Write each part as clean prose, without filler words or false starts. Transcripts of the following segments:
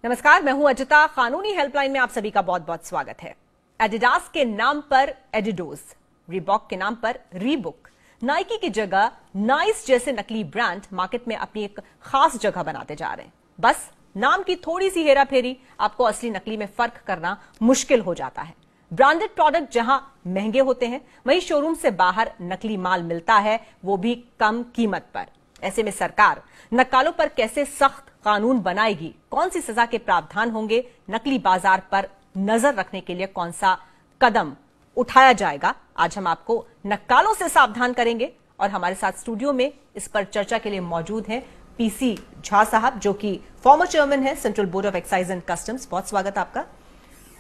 नमस्कार, मैं हूं अजिता। कानूनी हेल्पलाइन में आप सभी का बहुत बहुत स्वागत है। एडिडास के नाम पर एडिडोस, रीबॉक के नाम पर रीबुक, नाइकी की जगह नाइस जैसे नकली ब्रांड मार्केट में अपनी एक खास जगह बनाते जा रहे हैं। बस नाम की थोड़ी सी हेराफेरी आपको असली नकली में फर्क करना मुश्किल हो जाता है। ब्रांडेड प्रोडक्ट जहां महंगे होते हैं, वहीं शोरूम से बाहर नकली माल मिलता है, वो भी कम कीमत पर। ऐसे में सरकार नक्कालों पर कैसे सख्त कानून बनाएगी, कौन सी सजा के प्रावधान होंगे, नकली बाजार पर नजर रखने के लिए कौन सा कदम उठाया जाएगा, आज हम आपको नक्कालों से सावधान करेंगे। और हमारे साथ स्टूडियो में इस पर चर्चा के लिए मौजूद हैं पीसी झा साहब, जो कि फॉर्मर चेयरमैन है central board of excise and customs. बहुत स्वागत आपका।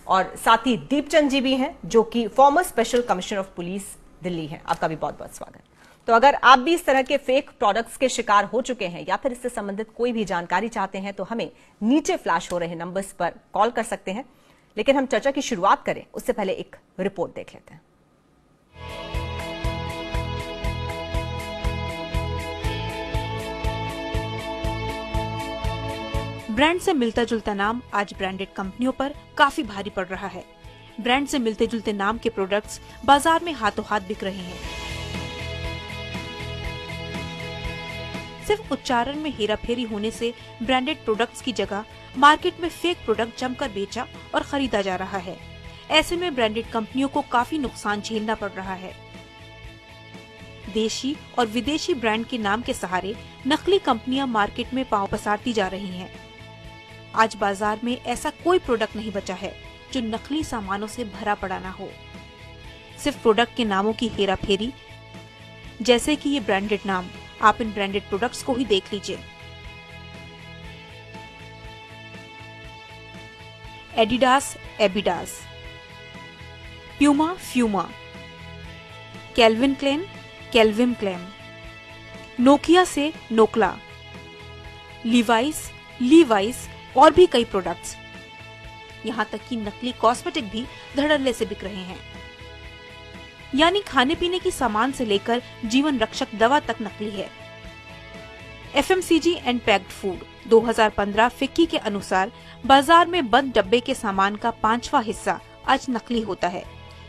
और साथ ही दीपचंद जी भी हैं, जो कि farmer special commissioner of police Delhi हैं। आपका भी बहुत बहुत स्वागत। तो अगर आप भी इस तरह के फेक प्रोडक्ट्स के शिकार हो चुके हैं या फिर इससे संबंधित कोई भी जानकारी चाहते हैं, तो हमें नीचे फ्लैश हो रहे नंबर्स पर कॉल कर सकते हैं। लेकिन हम चर्चा की शुरुआत करें उससे पहले एक रिपोर्ट देख लेते हैं। ब्रांड से मिलता जुलता नाम आज ब्रांडेड कंपनियों पर काफी भारी पड़ रहा है। ब्रांड से मिलते जुलते नाम के प्रोडक्ट्स बाजार में हाथों हाथ बिक रहे हैं। सिर्फ उच्चारण में हेराफेरी होने से ब्रांडेड प्रोडक्ट्स की जगह मार्केट में फेक प्रोडक्ट जमकर बेचा और खरीदा जा रहा है। ऐसे में ब्रांडेड कंपनियों को काफी नुकसान झेलना पड़ रहा है। देशी और विदेशी ब्रांड के नाम के सहारे नकली कंपनियां मार्केट में पांव पसारती जा रही हैं। आज बाजार में ऐसा कोई प्रोडक्ट नहीं बचा है जो नकली सामानों से भरा पड़ा ना हो। सिर्फ प्रोडक्ट के नामों की हेराफेरी, जैसे कि ये ब्रांडेड नाम, आप इन ब्रांडेड प्रोडक्ट्स को ही देख लीजिए। Adidas Abidas, Puma Fuma, Calvin Klein Calvin Klem, Nokia से नोकला, लीवाइस लीवाइस और भी कई प्रोडक्ट्स। यहाँ तक कि नकली कॉस्मेटिक भी धड़ल्ले से बिक रहे हैं। यानी खाने पीने की सामान से लेकर जीवन रक्षक दवा तक नकली है। FMCG and packed food 2015 FICCI के अनुसार बाजार में बंद डब्बे के सामान का 5वां हिस्सा आज नकली होता है,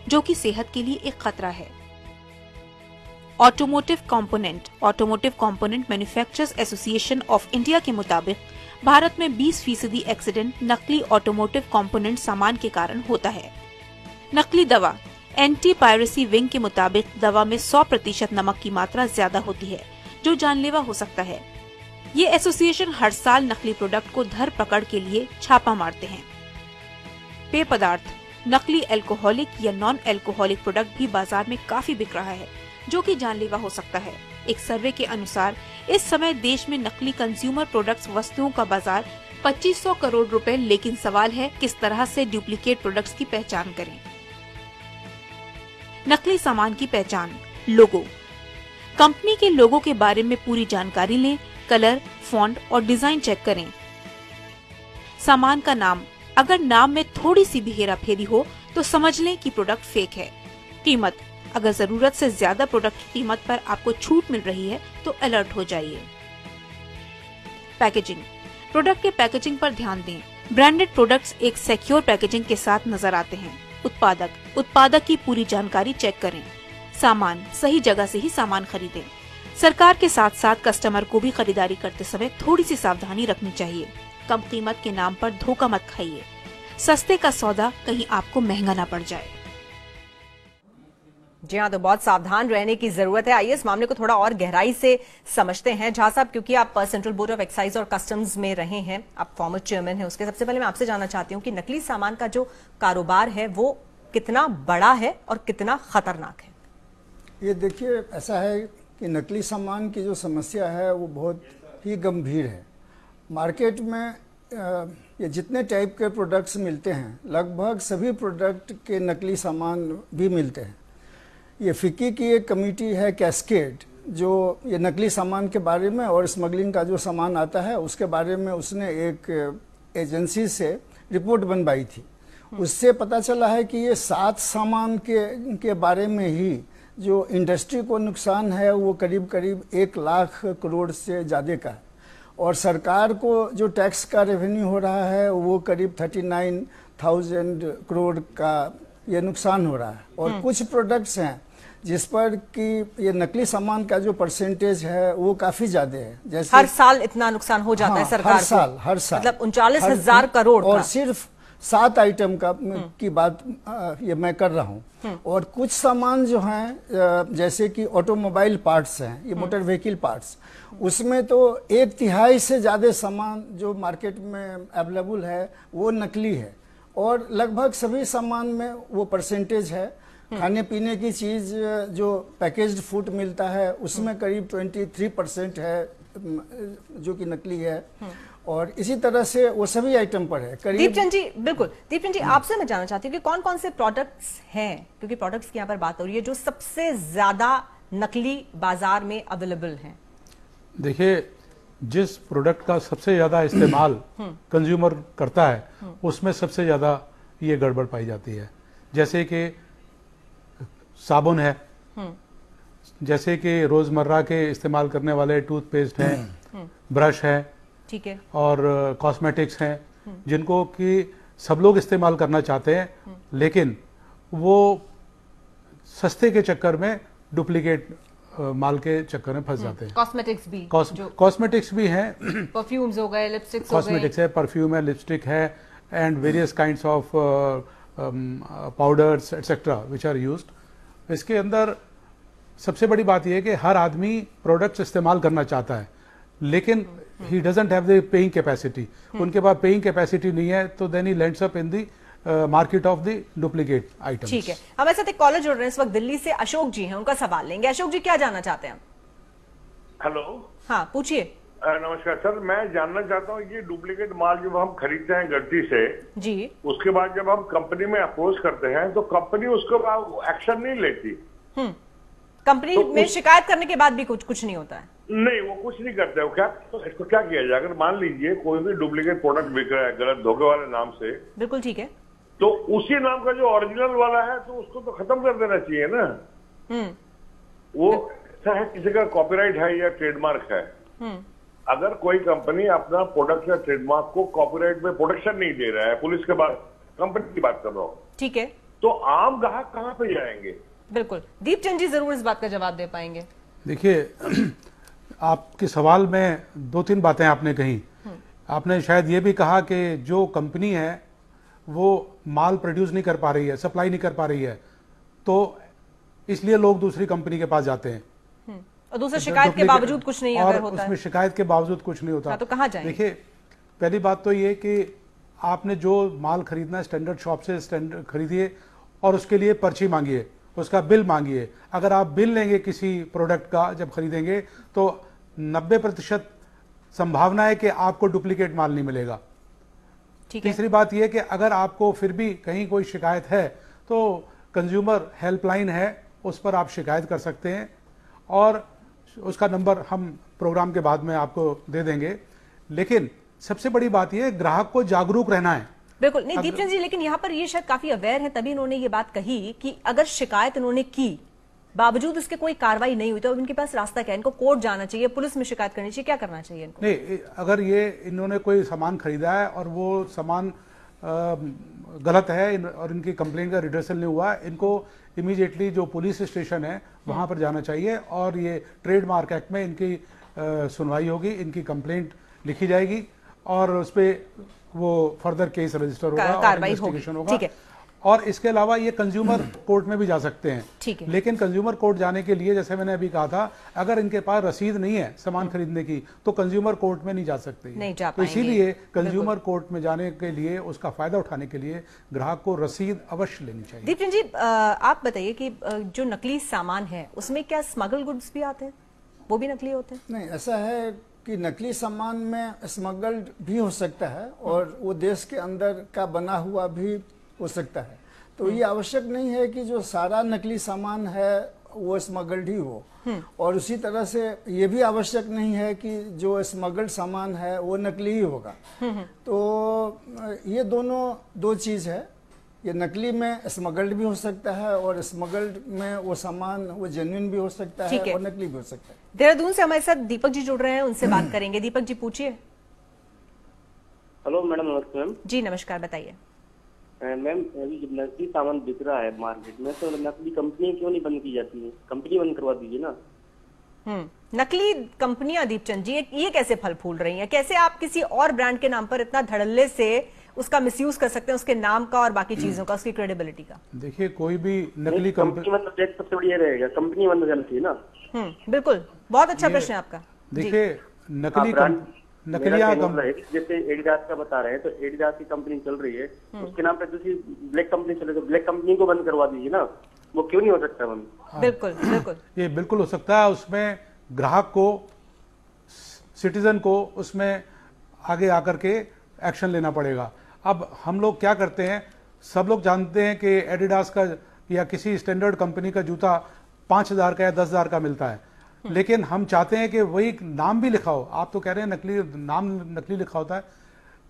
जो कि सेहत के लिए एक खतरा है। Automotive component manufacturers association of India के मुताबिक भारत में 20% एक्सीडेंट नकली ऑटोमोटिव कंपोनेंट सामान के कारण होता है। नकली दवा एंटी पायरेसी विंग के मुताबिक दवा में 100% नमक की मात्रा ज्यादा होती है, जो जानलेवा हो सकता है। ये एसोसिएशन हर साल नकली प्रोडक्ट को धर पकड़ के लिए छापा मारते हैं। पेय पदार्थ, नकली अल्कोहलिक या नॉन अल्कोहलिक प्रोडक्ट भी बाजार में काफी बिक रहा है, जो कि जानलेवा हो सकता है। एक सर्वे के अनुसार इस समय देश में नकली कंज्यूमर प्रोडक्ट्स वस्तुओं का बाजार 2500 करोड़ रुपए। लेकिन सवाल है किस तरह से डुप्लीकेट प्रोडक्ट्स की पहचान करें। नकली सामान की पहचान, लोगो। कंपनी के लोगो के बारे में पूरी जानकारी लें, कलर, फॉन्ट और डिजाइन चेक करें। सामान का नाम, अगर नाम में थोड़ी सी भी हेराफेरी हो तो समझ लें कि प्रोडक्ट फेक है। कीमत, अगर जरूरत से ज्यादा प्रोडक्ट की कीमत पर आपको छूट मिल रही है तो अलर्ट हो जाइए। पैकेजिंग, प्रोडक्ट के पैकेजिंग पर ध्यान दें। ब्रांडेड प्रोडक्ट्स एक सिक्योर पैकेजिंग के साथ नजर आते हैं। उत्पादक की पूरी जानकारी चेक करें। सामान, सही जगह से ही सामान खरीदें। सरकार के साथ साथ कस्टमर को भी खरीदारी करते समय थोड़ी सी सावधानी रखनी चाहिए। कम कीमत के नाम पर धोखा मत खाइए। सस्ते का सौदा कहीं आपको महंगा ना पड़ जाए। जी हाँ, तो बहुत सावधान रहने की जरूरत है। आइए इस मामले को थोड़ा और गहराई से समझते हैं। झा साहब, क्योंकि आप सेंट्रल बोर्ड ऑफ एक्साइज और कस्टम्स में रहे हैं, आप फॉर्मर चेयरमैन हैं, उसके सबसे पहले मैं आपसे जानना चाहती हूँ कि नकली सामान का जो कारोबार है वो कितना बड़ा है और कितना खतरनाक है? ये देखिए, ऐसा है कि नकली सामान की जो समस्या है वो बहुत ही गंभीर है। मार्केट में ये जितने टाइप के प्रोडक्ट्स मिलते हैं, लगभग सभी प्रोडक्ट के नकली सामान भी मिलते हैं। ये फिक्की की एक कमेटी है कैस्केड, जो ये नकली सामान के बारे में और स्मगलिंग का जो सामान आता है उसके बारे में उसने एक एजेंसी से रिपोर्ट बनवाई थी। उससे पता चला है कि ये 7 सामान के बारे में ही जो इंडस्ट्री को नुकसान है वो करीब करीब 1 लाख करोड़ से ज़्यादा का है। और सरकार को जो टैक्स का रेवेन्यू हो रहा है वो करीब 39,000 करोड़ का ये नुकसान हो रहा है। और कुछ प्रोडक्ट्स हैं जिस पर कि ये नकली सामान का जो परसेंटेज है वो काफी ज्यादा है। जैसे हर साल इतना नुकसान हो जाता है सरकार को? हर साल मतलब 39,000 करोड़ और का। सिर्फ 7 आइटम की बात ये मैं कर रहा हूँ। और कुछ सामान जो हैं जैसे कि ऑटोमोबाइल पार्ट्स हैं, ये मोटर व्हीकल पार्ट्स, उसमें तो 1/3 से ज्यादा सामान जो मार्केट में अवेलेबल है वो नकली है। और लगभग सभी सामान में वो परसेंटेज है। खाने पीने की चीज जो पैकेज्ड फूड मिलता है उसमें करीब 23% है जो कि नकली है। और इसी तरह से वो सभी आइटम पर है करीब। दीपचंद जी, बिल्कुल दीपचंद जी, आपसे मैं जानना चाहती हूँ कि कौन कौन से प्रोडक्ट्स हैं, क्योंकि प्रोडक्ट्स की यहाँ पर बात हो रही है, जो सबसे ज्यादा नकली बाजार में अवेलेबल हैं? देखिए, जिस प्रोडक्ट का सबसे ज्यादा इस्तेमाल कंज्यूमर करता है उसमें सबसे ज्यादा ये गड़बड़ पाई जाती है। जैसे कि साबुन है, जैसे कि रोजमर्रा के इस्तेमाल करने वाले टूथपेस्ट हैं, ब्रश है, ठीक है, और कॉस्मेटिक्स हैं जिनको कि सब लोग इस्तेमाल करना चाहते हैं, लेकिन वो सस्ते के चक्कर में डुप्लीकेट माल के चक्कर में फंस जाते हैं। कॉस्मेटिक्स भी, कॉस्मेटिक्स भी हैं, परफ्यूम्स हो गए, लिपस्टिक्स हो गए, कॉस्मेटिक्स है, परफ्यूम है, लिपस्टिक है, and various kinds of powders etcetera which are used. इसके अंदर सबसे बड़ी बात यह है कि हर आदमी प्रोडक्ट्स इस्तेमाल करना चाहता है, लेकिन he doesn't have the paying capacity. उनके पास पेइंग कैपेसिटी नहीं है, तो then he lands up in the market of the duplicate items. ठीक है, हमारे साथ एक कॉलर जुड़ रहे हैं इस वक्त दिल्ली से, अशोक जी हैं, उनका सवाल लेंगे। अशोक जी, क्या जानना चाहते हैं? हेलो, हाँ पूछिए। नमस्कार सर, मैं जानना चाहता हूँ ये डुप्लीकेट माल जब हम खरीदते हैं गलती से जी, उसके बाद जब हम कंपनी में अप्रोच करते हैं तो कंपनी उसके बाद एक्शन नहीं लेती। कंपनी में शिकायत करने के बाद भी कुछ नहीं होता है? नहीं, वो कुछ नहीं करते हो। क्या तो इसको क्या किया जाए? अगर मान लीजिए कोई भी डुप्लीकेट प्रोडक्ट बिक रहा है गलत धोखे वाले नाम से, बिल्कुल ठीक है, तो उसी नाम का जो ओरिजिनल वाला है तो उसको तो खत्म कर देना चाहिए ना। वो ऐसा है, किसी का कॉपीराइट है या ट्रेडमार्क है, अगर कोई कंपनी अपना प्रोडक्ट या ट्रेडमार्क को कॉपीराइट में प्रोटेक्शन नहीं दे रहा है, पुलिस के बाद कंपनी की बात कर रहा हूँ, ठीक है, तो आम ग्राहक कहाँ पे जाएंगे? बिल्कुल, दीपचंद जी जरूर इस बात का जवाब दे पाएंगे। देखिए, आपके सवाल में 2-3 बातें आपने कही। आपने शायद ये भी कहा कि जो कंपनी है वो माल प्रोड्यूस नहीं कर पा रही है, सप्लाई नहीं कर पा रही है, तो इसलिए लोग दूसरी कंपनी के पास जाते हैं और दूसरा शिकायत के बावजूद कुछ नहीं अगर होता है, उसमें शिकायत के बावजूद कुछ नहीं होता, हाँ, तो कहाँ जाएंगे? देखिए, पहली बात तो ये कि आपने जो माल खरीदना है स्टैंडर्ड शॉप से स्टैंडर्ड खरीदिए और उसके लिए पर्ची मांगिए, उसका बिल मांगिए। अगर आप बिल लेंगे किसी प्रोडक्ट का जब खरीदेंगे तो 90% संभावना है कि आपको डुप्लीकेट माल नहीं मिलेगा। तीसरी बात यह कि अगर आपको फिर भी कहीं कोई शिकायत है तो कंज्यूमर हेल्पलाइन है, उस पर आप शिकायत कर सकते हैं और उसका नंबर हम प्रोग्राम के बाद में आपको दे देंगे। लेकिन सबसे बड़ी बात यह ग्राहक को जागरूक रहना है। बिल्कुल नहीं दीपचंद जी, लेकिन यहाँ पर ये शायद काफी अवेयर है, तभी इन्होंने ये बात कही कि अगर शिकायत इन्होंने की बावजूद उसके कोई कार्रवाई नहीं हुई तो इनके पास रास्ता क्या है? इनको कोर्ट जाना चाहिए, पुलिस में शिकायत करनी चाहिए, क्या करना चाहिए इनको? नहीं, अगर ये इन्होंने कोई सामान खरीदा है और वो सामान गलत है और इनकी कंप्लेंट का रिडर्सल नहीं हुआ, इनको इमीडिएटली जो पुलिस स्टेशन है वहां पर जाना चाहिए और ये ट्रेडमार्क एक्ट में इनकी सुनवाई होगी, इनकी कंप्लेंट लिखी जाएगी और उस पर वो फर्दर केस रजिस्टर होगा और इन्वेस्टिगेशन होगा। ठीक है, और इसके अलावा ये कंज्यूमर कोर्ट में भी जा सकते हैं। ठीक है, लेकिन कंज्यूमर कोर्ट जाने के लिए जैसे मैंने अभी कहा था, अगर इनके पास रसीद नहीं है सामान खरीदने की तो कंज्यूमर कोर्ट में नहीं जा सकते, नहीं जा तो इसीलिए कंज्यूमर कोर्ट में जाने के लिए, उसका फायदा उठाने के लिए ग्राहक को रसीद अवश्य लेनी चाहिए। दीपचंद जी, आप बताइए कि जो नकली सामान है उसमें क्या स्मगल गुड्स भी आते हैं, वो भी नकली होते हैं? नहीं, ऐसा है कि नकली सामान में स्मगल्ड भी हो सकता है और वो देश के अंदर का बना हुआ भी हो सकता है। तो ये आवश्यक नहीं है कि जो सारा नकली सामान है वो स्मगल्ड ही हो, और उसी तरह से ये भी आवश्यक नहीं है कि जो स्मगल्ड सामान है वो नकली ही होगा। तो ये दोनों दो चीज है, ये नकली में स्मगल्ड भी हो सकता है और स्मगल्ड में वो सामान वो जेन्युइन भी हो सकता है और नकली भी हो सकता है। देहरादून से हमारे साथ दीपक जी जुड़ रहे हैं, उनसे बात करेंगे। दीपक जी पूछिए। हेलो मैडम, नमस्ते मैम। जी नमस्कार, बताइए। मैम अभी जब नकली सामान बिक रहा है मार्केट में तो नकली कंपनी क्यों नहीं बंद की जाती है? कंपनी बंद करवा दीजिए ना। नकली कंपनियां दीपचंद जी ये कैसे फल फूल रही हैं? कैसे आप किसी और ब्रांड के नाम पर इतना धड़ल्ले से उसका मिसयूज कर सकते हैं, उसके नाम का और बाकी चीजों का, उसकी क्रेडिबिलिटी का? देखिए कोई भी नकली कंपनी मतलब सबसे बढ़िया रहेगा, कंपनी बंद करनी चाहिए ना। बिल्कुल, बहुत अच्छा प्रश्न है आपका। देखिए नकलियां जैसे एडिडास का बता रहे हैं तो एडिडास की कंपनी चल रही है, उसके नाम पे दूसरी ब्लैक कंपनी चले तो ब्लैक कंपनी को बंद करवा दीजिए ना। वो क्यों नहीं हो सकता मैम? बिल्कुल बिल्कुल, ये बिल्कुल हो सकता है। उसमें ग्राहक को, सिटीजन को उसमें आगे आकर के एक्शन लेना पड़ेगा। अब हम लोग क्या करते हैं, सब लोग जानते हैं कि एडिडास का या किसी स्टैंडर्ड कंपनी का जूता 5,000 का या 10,000 का मिलता है, लेकिन हम चाहते हैं कि वही नाम भी लिखा हो। आप तो कह रहे हैं नकली लिखा होता है,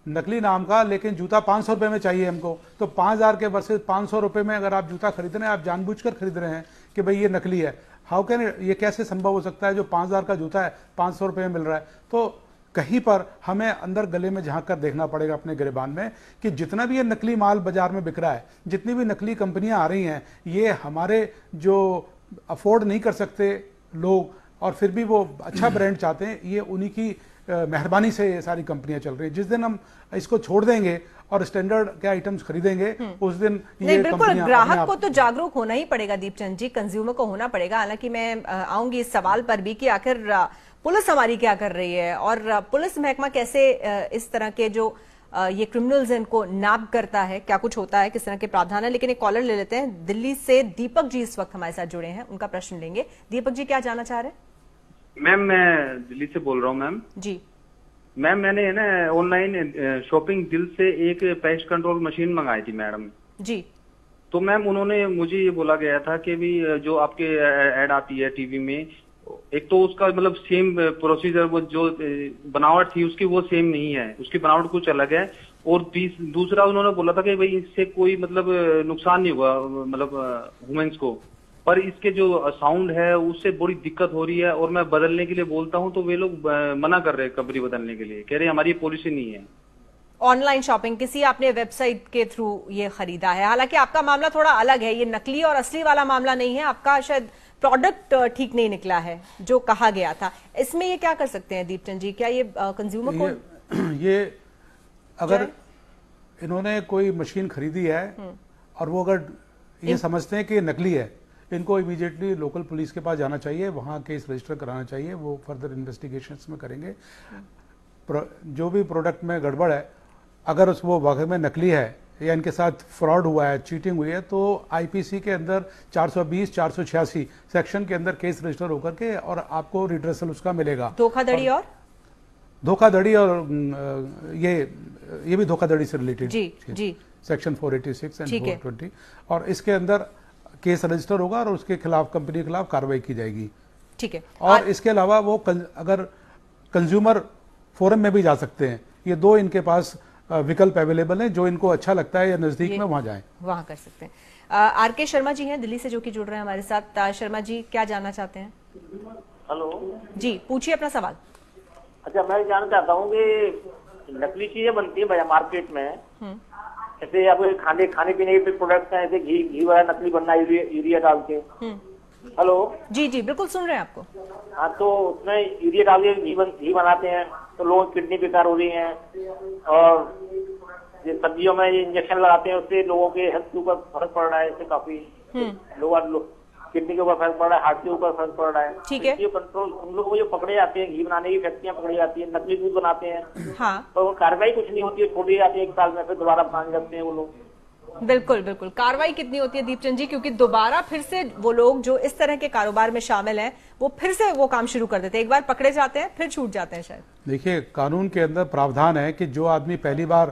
नकली नाम का, लेकिन जूता 500 रुपए में चाहिए हमको। तो 5,000 के वर्सेस 500 रुपए में अगर आप जूता खरीद रहे हैं, आप जानबूझकर खरीद रहे हैं कि भाई ये नकली है। हाउ कैन, ये कैसे संभव हो सकता है? जो 5,000 का जूता है 500 रुपए में मिल रहा है। तो कहीं पर हमें अंदर गले में झांक कर देखना पड़ेगा अपने गिरबान में कि जितना भी ये नकली माल बाजार में बिक रहा है, जितनी भी नकली कंपनियां आ रही हैं, ये हमारे जो अफोर्ड नहीं कर सकते लोग और फिर भी वो अच्छा ब्रांड चाहते हैं, ये उन्हीं की मेहरबानी से ये सारी कंपनियां चल रही हैं। जिस दिन हम इसको छोड़ देंगे और स्टैंडर्ड के आइटम्स खरीदेंगे, उस दिन ये बिल्कुल ग्राहक को तो जागरूक होना ही पड़ेगा दीपचंद जी, कंज्यूमर को होना पड़ेगा। हालांकि मैं आऊंगी इस सवाल पर भी कि आखिर पुलिस हमारी क्या कर रही है और पुलिस महकमा कैसे इस तरह के जो ये क्रिमिनल्स इनको नाप करता है, क्या कुछ होता है, किस तरह के प्रावधान है। लेकिन एक कॉलर ले लेते हैं। दिल्ली से दीपक जी इस वक्त हमारे साथ जुड़े हैं, उनका प्रश्न लेंगे। दीपक जी क्या जानना चाह रहे हैं? मैम मैं दिल्ली से बोल रहा हूँ मैम। जी मैम मैंने ना ऑनलाइन शॉपिंग दिल से एक पेस्ट कंट्रोल मशीन मंगाई थी मैडम जी। तो मैम उन्होंने मुझे ये बोला गया था कि भी जो आपके ऐड आती है टीवी में, एक तो उसका मतलब सेम प्रोसीजर, वो जो बनावट थी उसकी वो सेम नहीं है, उसकी बनावट कुछ अलग है। और दूसरा उन्होंने बोला था कि भाई इससे कोई मतलब नुकसान नहीं हुआ मतलब वुमेन्स को, पर इसके जो साउंड है उससे बड़ी दिक्कत हो रही है। और मैं बदलने के लिए बोलता हूँ तो वे लोग मना कर रहे हैं कंपनी बदलने के लिए, कह रहे हैं हमारी पॉलिसी नहीं है। ऑनलाइन शॉपिंग किसी आपने वेबसाइट के थ्रू ये खरीदा है, हालांकि आपका मामला थोड़ा अलग है, ये नकली और असली वाला मामला नहीं है, आपका शायद प्रोडक्ट ठीक नहीं निकला है जो कहा गया था। इसमें ये क्या कर सकते हैं दीपचंद जी? क्या ये कंज्यूमर को ये अगर इन्होंने कोई मशीन खरीदी है और वो अगर ये समझते हैं कि नकली है, इनको इमीडिएटली लोकल पुलिस के पास जाना चाहिए, वहाँ केस रजिस्टर कराना चाहिए, वो फर्दर इन्वेस्टिगेशंस में करेंगे। जो भी प्रोडक्ट में गड़बड़ है, अगर उस वो वाकई में नकली है या इनके साथ फ्रॉड हुआ है, चीटिंग हुई है, तो आईपीसी के अंदर 420, 486 सेक्शन के अंदर केस रजिस्टर होकर के और आपको रिड्रेसल उसका मिलेगा। धोखाधड़ी और ये भी धोखाधड़ी से रिलेटेड जी सेक्शन 486 एंड 420, और इसके अंदर केस रजिस्टर होगा और उसके खिलाफ, कंपनी के खिलाफ कार्रवाई की जाएगी। ठीक है। और इसके अलावा वो अगर कंज्यूमर फोरम में भी जा सकते हैं। ये दो इनके पास विकल्प अवेलेबल हैं, जो इनको अच्छा लगता है या नजदीक में वहां जाएं, वहां कर सकते हैं। आरके शर्मा जी हैं दिल्ली से जो कि जुड़ रहे हैं हमारे साथ। शर्मा जी क्या जानना चाहते हैं? हेलो जी, पूछिए अपना सवाल। अच्छा, मैं जानना चाहता हूँ कि नकली चीजें बनती है मार्केट में, जैसे आप खाने पीने के प्रोडक्ट्स हैं, जैसे घी वाला नकली बनना, यूरिया डाल के। हेलो जी जी बिल्कुल सुन रहे हैं आपको। हाँ, तो उसमें यूरिया डाल के घी बनाते हैं तो लोगों की किडनी बेकार हो रही है, और ये सब्जियों में ये इंजेक्शन लगाते हैं, उससे लोगों के हेल्थ के ऊपर फर्क पड़ रहा है। इससे काफी लोग किडनी के ऊपर फर्क पड़ रहा है, हार्ट के ऊपर फर्क पड़ रहा है। ठीक है। ये कंट्रोल हम लोग को जो पकड़े जाते हैं, घी बनाने की फैक्ट्रियां पकड़ी जाती है, नकली दूध बनाते हैं, हाँ, तो कार्रवाई कुछ नहीं होती है, छोड़ी जाती है 1 साल में, फिर दोबारा मान जाते हैं वो लोग। बिल्कुल बिल्कुल। कार्रवाई कितनी होती है दीपचंद जी? क्योंकि दोबारा फिर से वो लोग जो इस तरह के कारोबार में शामिल हैं, वो फिर से वो काम शुरू कर देते हैं। एक बार पकड़े जाते हैं फिर छूट जाते हैं शायद। देखिए, कानून के अंदर प्रावधान है कि जो आदमी पहली बार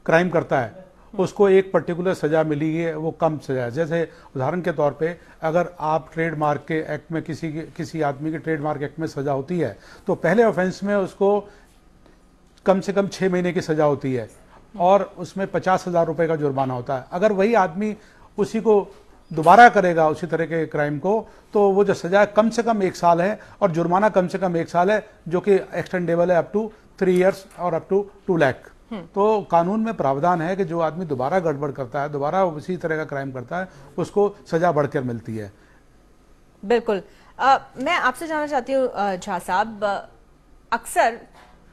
क्राइम करता है उसको एक पर्टिकुलर सजा मिली है, वो कम सजा है। जैसे उदाहरण के तौर पे अगर आप ट्रेडमार्क के एक्ट में किसी आदमी के ट्रेडमार्क एक्ट में सजा होती है, तो पहले ऑफेंस में उसको कम से कम 6 महीने की सजा होती है। और उसमें 50,000 रुपए का जुर्माना होता है। अगर वही आदमी उसी को दोबारा करेगा उसी तरह के क्राइम को, तो वो जो सजा है कम से कम 1 साल है और जुर्माना कम से कम 1 साल है, जो कि एक्सटेंडेबल है अप टू 3 इयर्स और अप टू 2 लाख। तो कानून में प्रावधान है कि जो आदमी दोबारा गड़बड़ करता है, दोबारा उसी तरह का क्राइम करता है, उसको सजा बढ़कर मिलती है। बिल्कुल। मैं आपसे जानना चाहती हूँ झा साहब, अक्सर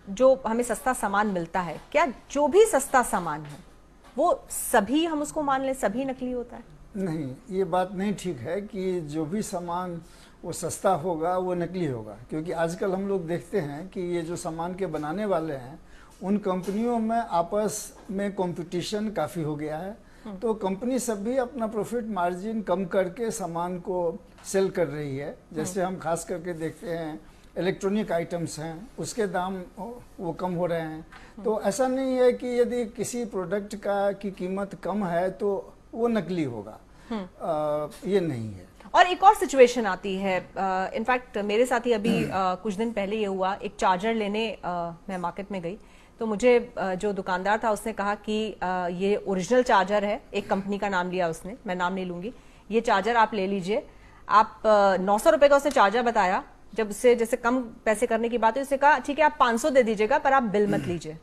जो हमें सस्ता सामान मिलता है, क्या जो भी सस्ता सामान है वो सभी हम उसको मान लें सभी नकली होता है? नहीं, ये बात नहीं ठीक है कि जो भी सामान वो सस्ता होगा वो नकली होगा, क्योंकि आजकल हम लोग देखते हैं कि ये जो सामान के बनाने वाले हैं उन कंपनियों में आपस में कंपटीशन काफ़ी हो गया है, तो कंपनी सब भी अपना प्रॉफिट मार्जिन कम करके सामान को सेल कर रही है। जैसे हम खास करके देखते हैं इलेक्ट्रॉनिक आइटम्स हैं, उसके दाम वो कम हो रहे हैं। तो ऐसा नहीं है कि यदि किसी प्रोडक्ट की कीमत कम है तो वो नकली होगा, ये नहीं है। और एक और सिचुएशन आती है, इनफैक्ट मेरे साथ ही अभी कुछ दिन पहले ये हुआ, एक चार्जर लेने मैं मार्केट में गई, तो मुझे जो दुकानदार था उसने कहा कि ये ओरिजिनल चार्जर है, एक कंपनी का नाम लिया उसने, मैं नाम नहीं लूंगी, ये चार्जर आप ले लीजिए। आप 900 रुपए का उसने चार्जर बताया। जब उससे जैसे कम पैसे करने की बात है, उसने कहा ठीक है आप 500 दे दीजिएगा पर आप बिल मत लीजिए,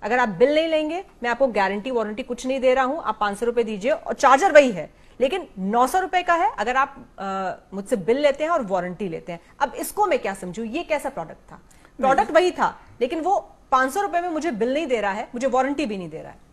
अगर आप बिल नहीं लेंगे मैं आपको गारंटी वारंटी कुछ नहीं दे रहा हूं, आप 500 रुपए दीजिए और चार्जर वही है लेकिन 900 रुपए का है अगर आप मुझसे बिल लेते हैं और वारंटी लेते हैं। अब इसको मैं क्या समझूं, ये कैसा प्रोडक्ट था? प्रोडक्ट वही था लेकिन वो 500 रुपए में मुझे बिल नहीं दे रहा है, मुझे वारंटी भी नहीं दे रहा है।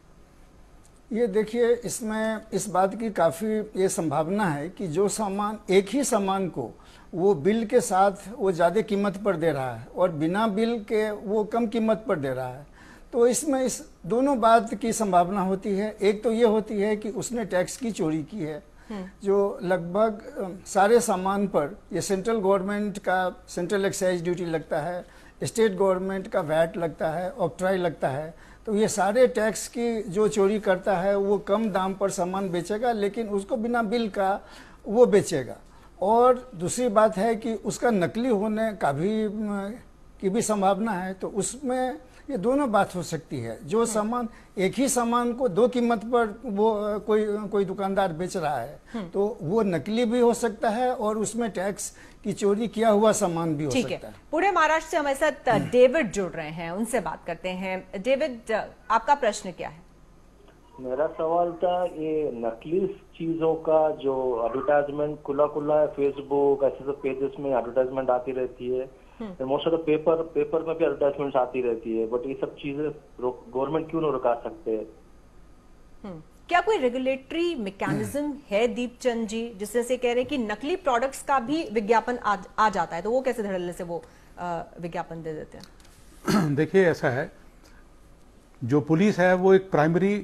ये देखिए, इसमें इस बात की काफ़ी ये संभावना है कि जो सामान, एक ही सामान को वो बिल के साथ वो ज़्यादा कीमत पर दे रहा है और बिना बिल के वो कम कीमत पर दे रहा है, तो इसमें इस दोनों बात की संभावना होती है। एक तो ये होती है कि उसने टैक्स की चोरी की है, जो लगभग सारे सामान पर ये सेंट्रल गवर्नमेंट का सेंट्रल एक्साइज ड्यूटी लगता है, स्टेट गवर्नमेंट का वैट लगता है, ऑक्ट्राई लगता है, तो ये सारे टैक्स की जो चोरी करता है वो कम दाम पर सामान बेचेगा लेकिन उसको बिना बिल का वो बेचेगा। और दूसरी बात है कि उसका नकली होने का भी संभावना है, तो उसमें ये दोनों बात हो सकती है। जो सामान, एक ही सामान को दो कीमत पर वो कोई दुकानदार बेच रहा है तो वो नकली भी हो सकता है और उसमें टैक्स की चोरी किया हुआ सामान भी हो सकता है। पूरे महाराष्ट्र से हमारे साथ डेविड जुड़ रहे हैं, उनसे बात करते हैं। डेविड, आपका प्रश्न क्या है? मेरा सवाल था, ये नकली चीजों का जो एडवर्टाइजमेंट खुला फेसबुक ऐसे सब पेजेस में एडवर्टाइजमेंट आती रहती है, मोस्ट ऑफ द पेपर में भी एडवर्टाइजमेंट आती रहती है, बट ये सब चीजें गवर्नमेंट क्यों नहीं रुका सकते? क्या कोई रेगुलेटरी मैकेनिज्म है दीपचंद जी, जिससे से कह रहे हैं कि नकली प्रोडक्ट्स का भी विज्ञापन आ जाता है, तो वो कैसे धड़ल्ले से वो विज्ञापन दे देते हैं? देखिए, ऐसा है, जो पुलिस है वो एक प्राइमरी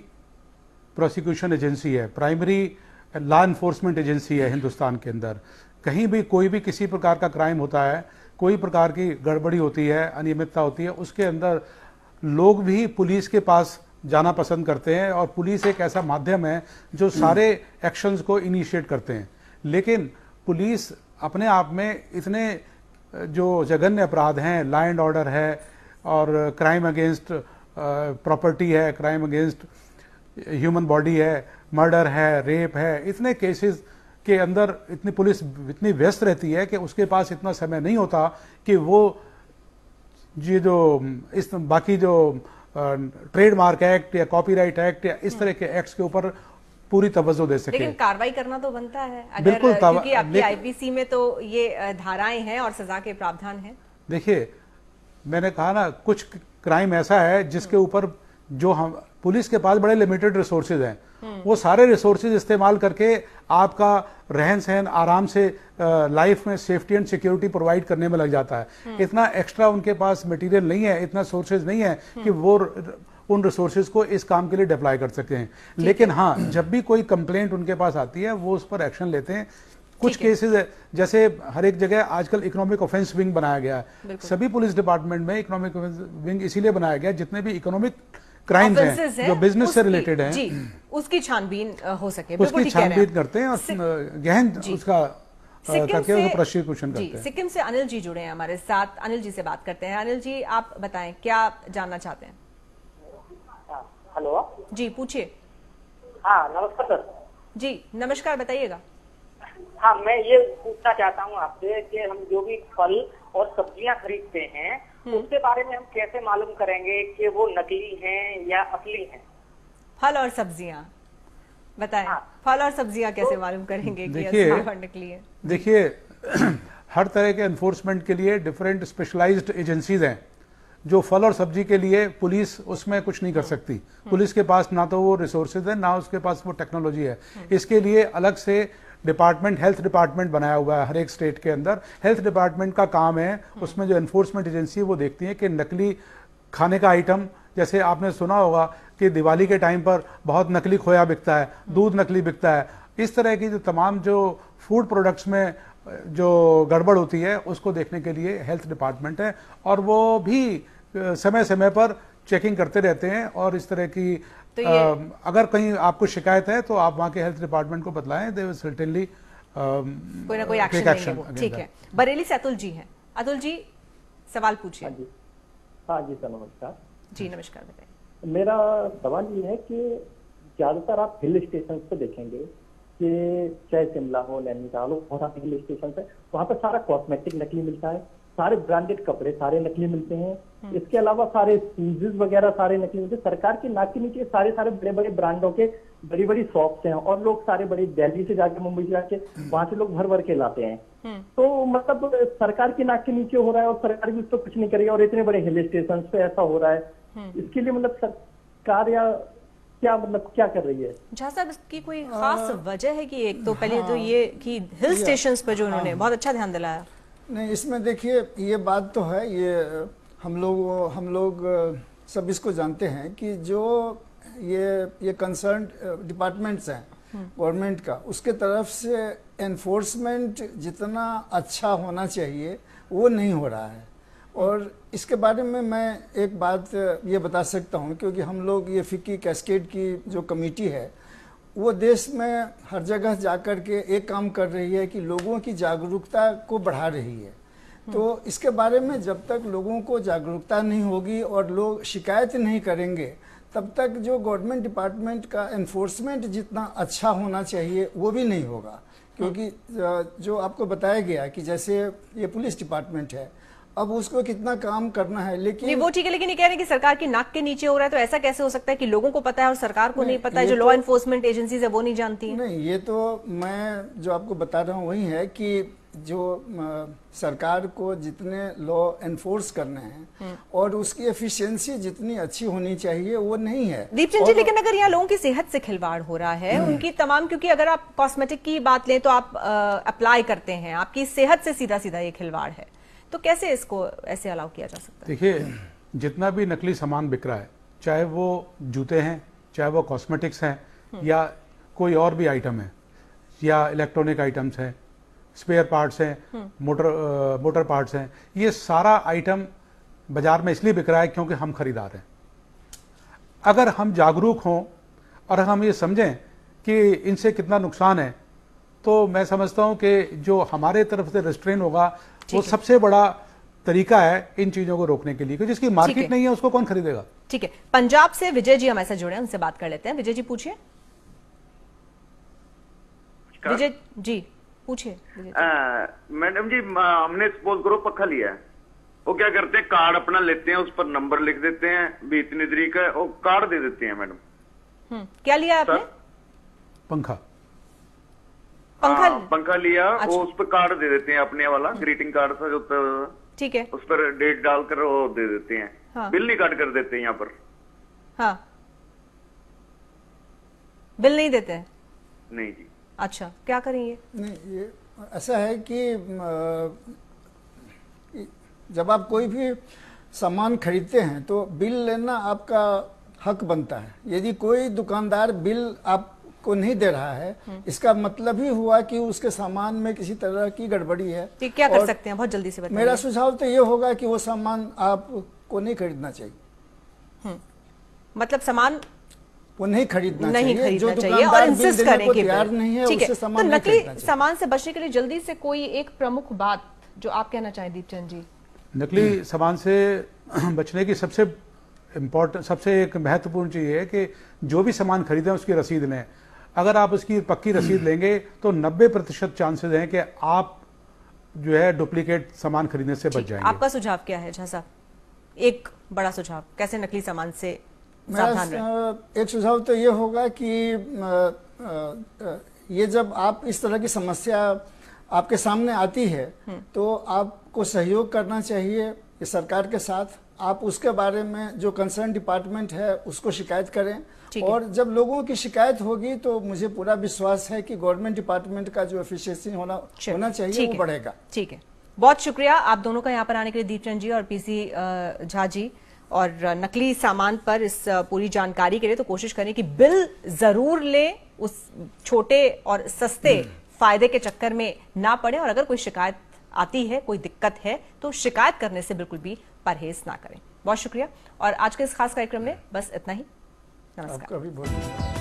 प्रोसिक्यूशन एजेंसी है, प्राइमरी लॉ एनफोर्समेंट एजेंसी है हिंदुस्तान के अंदर। कहीं भी कोई भी किसी प्रकार का क्राइम होता है, कोई प्रकार की गड़बड़ी होती है, अनियमितता होती है, उसके अंदर लोग भी पुलिस के पास जाना पसंद करते हैं और पुलिस एक ऐसा माध्यम है जो सारे एक्शंस को इनिशिएट करते हैं। लेकिन पुलिस अपने आप में इतने जो जघन्य अपराध हैं, लॉ एंड ऑर्डर है और क्राइम अगेंस्ट प्रॉपर्टी है, क्राइम अगेंस्ट ह्यूमन बॉडी है, मर्डर है, रेप है, इतने केसेस के अंदर इतनी पुलिस इतनी व्यस्त रहती है कि उसके पास इतना समय नहीं होता कि वो ये जो इस बाकी जो ट्रेडमार्क एक्ट या कॉपीराइट एक्ट या इस तरह के एक्ट्स के ऊपर पूरी तवज्जो दे सके। लेकिन कार्रवाई करना तो बनता है, अगर बिल्कुल, क्योंकि आपकी आईपीसी में तो ये धाराएं हैं और सजा के प्रावधान हैं। देखिए, मैंने कहा ना, कुछ क्राइम ऐसा है जिसके ऊपर जो हम पुलिस के पास बड़े लिमिटेड रिसोर्सेज हैं, वो सारे रिसोर्सेज इस्तेमाल करके आपका रहन सहन आराम से लाइफ में सेफ्टी एंड सिक्योरिटी प्रोवाइड करने में लग जाता है। इतना एक्स्ट्रा उनके पास मटेरियल नहीं है, इतना सोर्सेज नहीं है कि वो उन रिसोर्सेज को इस काम के लिए डिप्लॉय कर सकते हैं। लेकिन हाँ, जब भी कोई कंप्लेंट उनके पास आती है वो उस पर एक्शन लेते हैं। कुछ केसेस जैसे हर एक जगह आजकल इकोनॉमिक ऑफेंस विंग बनाया गया है, सभी पुलिस डिपार्टमेंट में इकोनॉमिक विंग इसीलिए बनाया गया जितने भी इकोनॉमिक क्राइम्स हैं जो बिजनेस से रिलेटेड हैं, जी, उसकी छानबीन हो सके, उसकी छानबीन करते हैं और गहन उसका करके उसको प्रोसिक्यूशन करते हैं। सिक्किम से अनिल जी जुड़े हैं हमारे साथ, अनिल जी से बात करते हैं। अनिल जी, आप बताएं क्या जानना चाहते हैं? हेलो जी पूछिए। हाँ नमस्कार सर। जी नमस्कार, बताइएगा। हाँ मैं ये पूछना चाहता हूँ आपसे कि हम जो भी फल और सब्जियां खरीदते हैं उसके बारे में हम कैसे मालूम करेंगे कि वो नकली हैं या असली हैं? फल और सब्जियां बताएं। हाँ। फल और सब्जियां कैसे मालूम करेंगे कि देखिए- असली और नकली है? देखिए हर तरह के एनफोर्समेंट के लिए डिफरेंट स्पेशलाइज्ड एजेंसीज हैं। जो फल और सब्जी के लिए पुलिस उसमें कुछ नहीं कर सकती। पुलिस के पास ना तो वो रिसोर्सेज है, ना उसके पास वो टेक्नोलॉजी है। इसके लिए अलग से डिपार्टमेंट, हेल्थ डिपार्टमेंट बनाया हुआ है हर एक स्टेट के अंदर। हेल्थ डिपार्टमेंट का काम है, उसमें जो एनफोर्समेंट एजेंसी है वो देखती है कि नकली खाने का आइटम, जैसे आपने सुना होगा कि दिवाली के टाइम पर बहुत नकली खोया बिकता है, दूध नकली बिकता है। इस तरह की जो तमाम जो फूड प्रोडक्ट्स में जो गड़बड़ होती है उसको देखने के लिए हेल्थ डिपार्टमेंट है, और वो भी समय समय पर चेकिंग करते रहते हैं। और इस तरह की तो अगर कहीं आपको शिकायत है तो आप वहाँ के हेल्थ डिपार्टमेंट को बतलाएं, दे विल सर्टेनली कोई ना कोई एक्शन लेंगे वो। ठीक है, बरेली से अतुल जी हैं। अतुल जी सवाल पूछिए। हाँ जी सर नमस्कार। जी नमस्कार, बताइए। मेरा सवाल ये है कि ज्यादातर आप हिल स्टेशन पे देखेंगे कि चाहे शिमला हो, नैनीताल हो, बहुत सारे हिल स्टेशन है, वहाँ पे सारा कॉस्मेटिक नकली मिलता है, सारे ब्रांडेड कपड़े सारे नकली मिलते हैं। इसके अलावा सारे शूजेस वगैरह सारे नकली मिलते हैं। सरकार के नाक के नीचे सारे बड़े बड़े ब्रांडों के बड़ी बड़ी शॉप्स हैं, और लोग सारे बड़ी दिल्ली से जाके, मुंबई से जाके वहां से लोग भर भर के लाते हैं। तो मतलब सरकार के नाक के नीचे हो रहा है और सरकार भी उस पर कुछ नहीं करेगी, और इतने बड़े हिल स्टेशन पे ऐसा हो रहा है। इसके लिए मतलब सरकार या क्या मतलब क्या कर रही है? झा साहब, इसकी कोई खास वजह है कि एक तो पहले तो ये कि हिल स्टेशंस पे जो उन्होंने बहुत अच्छा ध्यान दिलाया। नहीं, इसमें देखिए ये बात तो है, ये हम लोग सब इसको जानते हैं कि जो ये कंसर्न डिपार्टमेंट्स हैं गवर्नमेंट का, उसके तरफ से एनफोर्समेंट जितना अच्छा होना चाहिए वो नहीं हो रहा है। और इसके बारे में मैं एक बात ये बता सकता हूँ, क्योंकि हम लोग ये फिक्की कैस्केड की जो कमेटी है वो देश में हर जगह जाकर के एक काम कर रही है कि लोगों की जागरूकता को बढ़ा रही है। तो इसके बारे में जब तक लोगों को जागरूकता नहीं होगी और लोग शिकायत नहीं करेंगे, तब तक जो गवर्नमेंट डिपार्टमेंट का एनफोर्समेंट जितना अच्छा होना चाहिए वो भी नहीं होगा। क्योंकि जो आपको बताया गया कि जैसे ये पुलिस डिपार्टमेंट है, अब उसको कितना काम करना है, लेकिन नहीं वो ठीक है, लेकिन ये कह रहे हैं कि सरकार की नाक के नीचे हो रहा है, तो ऐसा कैसे हो सकता है कि लोगों को पता है और सरकार को नहीं पता है? जो लॉ एनफोर्समेंट एजेंसीज है वो नहीं जानती है? नहीं, ये तो मैं जो आपको बता रहा हूँ वही है कि जो सरकार को जितने लॉ एनफोर्स करने हैं और उसकी एफिशिएंसी जितनी अच्छी होनी चाहिए वो नहीं है। दीपचंद जी, लेकिन अगर यहाँ लोगों की सेहत से खिलवाड़ हो रहा है, उनकी तमाम, क्योंकि अगर आप कॉस्मेटिक की बात लें तो आप अप्लाई करते हैं, आपकी सेहत से सीधा सीधा ये खिलवाड़ है, तो कैसे इसको ऐसे अलाउ किया जा सकता है? देखिए, जितना भी नकली सामान बिक रहा है, चाहे वो जूते हैं, चाहे वो कॉस्मेटिक्स हैं, या कोई और भी आइटम है, या इलेक्ट्रॉनिक आइटम्स हैं, स्पेयर पार्ट्स हैं, मोटर पार्ट्स हैं, ये सारा आइटम बाजार में इसलिए बिक रहा है क्योंकि हम खरीदार हैं। अगर हम जागरूक हों और हम ये समझें कि इनसे कितना नुकसान है, तो मैं समझता हूं कि जो हमारे तरफ से रेस्ट्रेन होगा वो सबसे बड़ा तरीका है इन चीजों को रोकने के लिए, क्योंकि जिसकी मार्केट नहीं है उसको कौन खरीदेगा। ठीक है, पंजाब से विजय जी हमारे साथ जुड़े हैं, उनसे बात कर लेते हैं। विजय जी पूछिए। विजय जी पूछिए। मैडम जी, हमने सपोज करो पक्का लिया है, वो क्या करते हैं, कार्ड अपना लेते हैं, उस पर नंबर लिख देते हैं भी इतनी तरीक है, और कार्ड दे देते हैं। मैडम क्या लिया आपने? पंखा पंखा लिया। अच्छा। वो उस पर कार्ड दे देते हैं अपने वाला ग्रीटिंग कार्ड सा जो, ठीक है, उस पर डेट डालकर वो दे देते हैं। हाँ। बिल नहीं काट कर देते हैं यहाँ पर। हाँ, बिल नहीं देते हैं? नहीं जी। अच्छा, क्या करेंगे? नहीं, ये ऐसा है कि जब आप कोई भी सामान खरीदते हैं तो बिल लेना आपका हक बनता है। यदि कोई दुकानदार बिल आपको नहीं दे रहा है, इसका मतलब ही हुआ कि उसके सामान में किसी तरह की गड़बड़ी है। तो क्या कर सकते हैं, बहुत जल्दी से बताइए। मेरा सुझाव तो ये होगा कि वो सामान आपको नहीं खरीदना चाहिए। मतलब सामान वो नहीं खरीदना चाहिए, जो चाहिए और इंसिस्ट करें कि तैयार नहीं है, उससे सामान तो नकली सामान से बचने के लिए जल्दी से कोई एक प्रमुख बात जो आप कहना चाहें दीपचंद जी? नकली सामान से बचने की सबसे इम्पोर्टेंट सबसे एक महत्वपूर्ण चीज़ है कि जो भी सामान खरीदें उसकी रसीद लें। अगर आप उसकी पक्की रसीद लेंगे तो 90% चांसेस हैं कि आप जो है डुप्लीकेट सामान खरीदने से बच जाएंगे। आपका सुझाव क्या है झा साहब? एक बड़ा सुझाव, कैसे नकली सामान से सावधान रहें? एक सुझाव तो ये होगा कि ये जब आप इस तरह की समस्या आपके सामने आती है तो आपको सहयोग करना चाहिए कि सरकार के साथ आप उसके बारे में जो कंसर्न डिपार्टमेंट है उसको शिकायत करें, और जब लोगों की शिकायत होगी तो मुझे पूरा विश्वास है कि गवर्नमेंट डिपार्टमेंट का जो एफिशिएंसी होना चाहिए वो बढ़ेगा। ठीक है, बहुत शुक्रिया आप दोनों का यहाँ पर आने के लिए, दीपचंद जी और पीसी झा जी, और नकली सामान पर इस पूरी जानकारी के लिए। तो कोशिश करें कि बिल जरूर लें, उस छोटे और सस्ते फायदे के चक्कर में ना पड़े, और अगर कोई शिकायत आती है, कोई दिक्कत है, तो शिकायत करने से बिल्कुल भी परहेज ना करें। बहुत शुक्रिया, और आज के इस खास कार्यक्रम में बस इतना ही। नमस्कार।